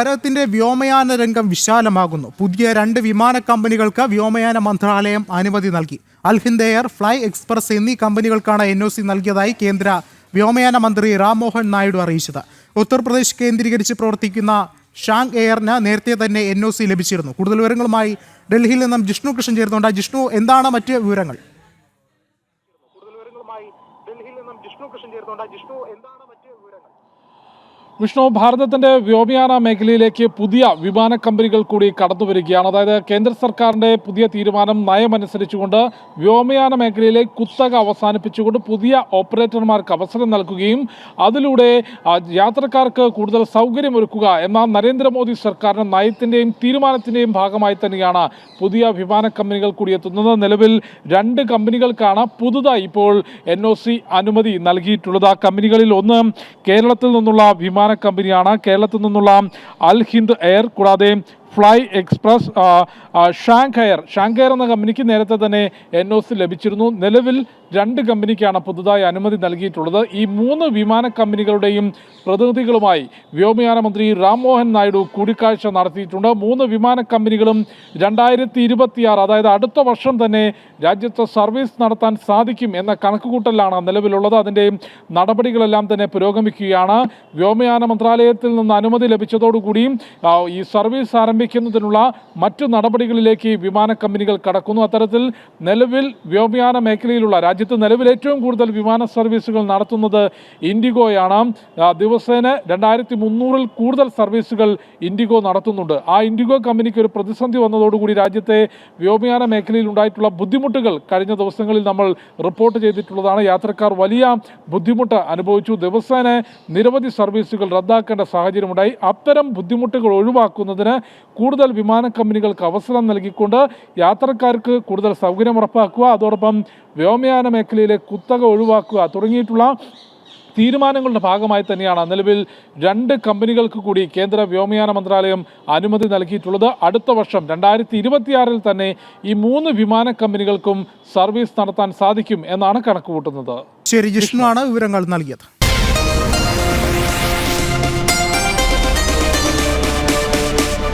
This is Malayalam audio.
ഭാരതത്തിന്റെ വ്യോമയാന രംഗം വിശാലമാകുന്നു. പുതിയ 2 വിമാന കമ്പനികൾക്ക് വ്യോമയാന മന്ത്രാലയം അനുമതി നൽകി. അൽഹിന്ദ് എയർ, ഫ്ലൈ എക്സ്പ്രസ് എന്നീ കമ്പനികൾക്കാണ് NOC നൽകിയതായി കേന്ദ്ര വ്യോമയാന മന്ത്രി രാംമോഹൻ നായിഡു അറിയിച്ചത്. ഉത്തർപ്രദേശ് കേന്ദ്രീകരിച്ച് പ്രവർത്തിക്കുന്ന ഷാങ് എയറിന് നേരത്തെ തന്നെ NOC ലഭിച്ചിരുന്നു. കൂടുതൽ വിവരങ്ങളുമായി ഡൽഹിയിൽ നിന്നും ജിഷ്ണു കൃഷ്ണൻ ചേരുന്നുണ്ട്. ജിഷ്ണു, എന്താണ് മറ്റ് വിവരങ്ങൾ? വിഷ്ണു, ഭാരതത്തിന്റെ വ്യോമയാന മേഖലയിലേക്ക് പുതിയ വിമാന കമ്പനികൾ കൂടി കടന്നു വരികയാണ്. അതായത് കേന്ദ്ര സർക്കാരിന്റെ പുതിയ തീരുമാനം നയമനുസരിച്ചുകൊണ്ട് വ്യോമയാന മേഖലയിലെ കുത്തക അവസാനിപ്പിച്ചുകൊണ്ട് പുതിയ ഓപ്പറേറ്റർമാർക്ക് അവസരം നൽകുകയും അതിലൂടെ യാത്രക്കാർക്ക് കൂടുതൽ സൗകര്യമൊരുക്കുക എന്ന നരേന്ദ്രമോദി സർക്കാരിന്റെ നയത്തിന്റെയും തീരുമാനത്തിന്റെയും ഭാഗമായി തന്നെയാണ് പുതിയ വിമാന കമ്പനികൾ കൂടി എത്തുന്നത്. നിലവിൽ 2 കമ്പനികൾക്കാണ് പുതുതായി ഇപ്പോൾ NOC അനുമതി നൽകിയിട്ടുള്ളത്. ആ കമ്പനികളിൽ ഒന്ന് കേരളത്തിൽ നിന്നുള്ള വിമാന കമ്പനിയാണ്. കേരളത്തിൽ നിന്നുള്ള അൽഹിന്ദ് എയർ, കൂടാതെ ഫ്ലൈ എക്സ്പ്രസ്, ഷാങ് എയർ എന്ന കമ്പനിക്ക് നേരത്തെ തന്നെ NOC ലഭിച്ചിരുന്നു. നിലവിൽ 2 കമ്പനിക്കാണ് പുതുതായി അനുമതി നൽകിയിട്ടുള്ളത്. ഈ 3 വിമാന കമ്പനികളുടെയും പ്രതിനിധികളുമായി വ്യോമയാന മന്ത്രി രാംമോഹൻ നായിഡു കൂടിക്കാഴ്ച നടത്തിയിട്ടുണ്ട്. 3 വിമാന കമ്പനികളും 2026, അതായത് അടുത്ത വർഷം തന്നെ രാജ്യത്ത് സർവീസ് നടത്താൻ സാധിക്കും എന്ന കണക്കുകൂട്ടലാണ് നിലവിലുള്ളത്. അതിൻ്റെ നടപടികളെല്ലാം തന്നെ പുരോഗമിക്കുകയാണ്. വ്യോമയാന മന്ത്രാലയത്തിൽ നിന്ന് അനുമതി ലഭിച്ചതോടുകൂടി ഈ സർവീസ് ആരംഭിക്കുന്നതിനുള്ള മറ്റു നടപടികളിലേക്ക് വിമാന കമ്പനികൾ കടക്കുന്നു. അത്തരത്തിൽ നിലവിൽ വ്യോമയാന മേഖലയിലുള്ള രാജ്യത്ത് നിലവിൽ ഏറ്റവും കൂടുതൽ വിമാന സർവീസുകൾ നടത്തുന്നത് ഇൻഡിഗോയാണ്. ദിവസേന 2300-ൽ കൂടുതൽ സർവീസുകൾ ഇൻഡിഗോ നടത്തുന്നുണ്ട്. ആ ഇൻഡിഗോ കമ്പനിക്ക് ഒരു പ്രതിസന്ധി വന്നതോടുകൂടി രാജ്യത്തെ വ്യോമയാന മേഖലയിൽ ഉണ്ടായിട്ടുള്ള ബുദ്ധിമുട്ടുകൾ കഴിഞ്ഞ ദിവസങ്ങളിൽ നമ്മൾ റിപ്പോർട്ട് ചെയ്തിട്ടുള്ളതാണ്. യാത്രക്കാർ വലിയ ബുദ്ധിമുട്ട് അനുഭവിച്ചു. ദിവസേന നിരവധി സർവീസുകൾ റദ്ദാക്കേണ്ട സാഹചര്യമുണ്ടായി. അത്തരം ബുദ്ധിമുട്ടുകൾ ഒഴിവാക്കുന്നതിന് കൂടുതൽ വിമാന കമ്പനികൾക്ക് അവസരം നൽകിക്കൊണ്ട് യാത്രക്കാർക്ക് കൂടുതൽ സൗകര്യം ഉറപ്പാക്കുക, അതോടൊപ്പം വ്യോമയാന മേഖലയിലെ കുത്തക ഒഴിവാക്കുക തുടങ്ങിയിട്ടുള്ള തീരുമാനങ്ങളുടെ ഭാഗമായി തന്നെയാണ് നിലവിൽ 2 കമ്പനികൾക്ക് കൂടി കേന്ദ്ര വ്യോമയാന മന്ത്രാലയം അനുമതി നൽകിയിട്ടുള്ളത്. അടുത്ത വർഷം 2026-ൽ തന്നെ ഈ 3 വിമാന കമ്പനികൾക്കും സർവീസ് നടത്താൻ സാധിക്കും എന്നാണ് കണക്കുകൂട്ടുന്നത്. ശരി, ജിഷ്ണു ആണ് വിവരങ്ങൾ നൽകിയത്.